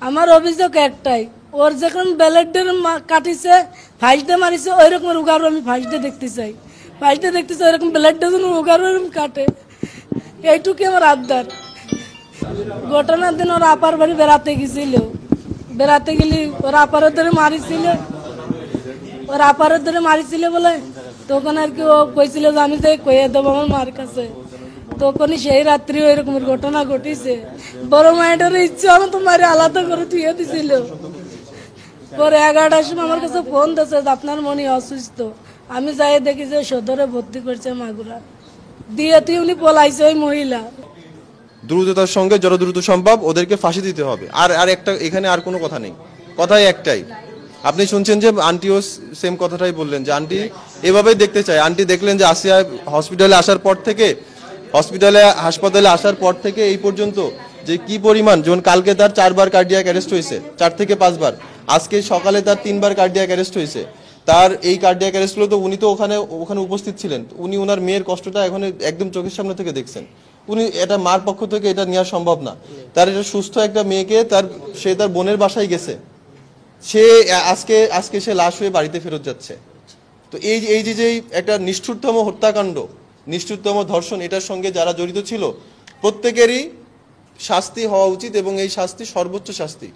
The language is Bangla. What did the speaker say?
আমার অভিযোগ একটাই, ওর যখন ব্যালেটের কাটিছে ফাইসটা মারিছে ওই রকম উগারও আমি ফাইসটা দেখতে চাই, ফাইসটা দেখতে চাই ওইরকম ব্যালেটটা যেন উগারও এরকম কাটে, এইটুকু আমার আবদার। ঘটনার দিন ওর আপার বাড়ি বেড়াতে গেছিল, বেড়াতে গেলি ওর আপারের ধরে মারিছিল, ওর আপারের ধরে মারিছিল বলে তখন আর কি ও কইছিল যে আমি তাই কইয়ে দেবো আমার মার কাছে, তখনই সেই রাত্রি ওই রকমের ঘটনা ঘটিছে। বড় মায়ের ইচ্ছা আমি তো মারি আলাদা করে থুয়ে দিছিল। পরে 11টার সময় আমার কাছে ফোন দিয়েছে যে আপনার মনি অসুস্থ। আমি যাই দেখি যে সদরে ভর্তি করছে মাগুরা দিয়ে, তুই উনি পলাইছে ওই মহিলা। দ্রুততার সঙ্গে যত দ্রুত সম্ভব ওদেরকে ফাঁসি দিতে হবে। আর একটা এখানে আর কোনো কথা নেই, কথাই একটাই। আপনি শুনছেন যে আন্টিও সেম কথাটাই বললেন যে আন্টি এভাবেই দেখতে চায়। আন্টি দেখলেন যে আসিয়া হসপিটালে আসার পর থেকে, হাসপাতালে আসার পর থেকে এই পর্যন্ত যে কি পরিমাণ, যেমন কালকে তার 4বার কার্ডিয়াক অ্যারেস্ট হয়েছে, 4 থেকে 5 বার। আজকে সকালে তার 3বার কার্ডিয়াক অ্যারেস্ট হয়েছে। তার এই কার্ডিয়াক অ্যারেস্টগুলো তো উনি তো ওখানে উপস্থিত ছিলেন, উনি ওনার মেয়ের কষ্টটা এখন একদম চোখের সামনে থেকে দেখছেন। উনি এটা মার পক্ষ থেকে এটা নেওয়া সম্ভব না। তার এটা সুস্থ একটা মেয়েকে সে তার বোনের বাসায় গেছে, সে আজকে সে লাশ হয়ে বাড়িতে ফেরত যাচ্ছে। তো এই যে একটা নিষ্ঠুরতম হত্যাকাণ্ড, নিষ্ঠুরতম ধর্ষণ, এটার সঙ্গে যারা জড়িত ছিল প্রত্যেকেরই শাস্তি হওয়া উচিত এবং এই শাস্তি সর্বোচ্চ শাস্তি।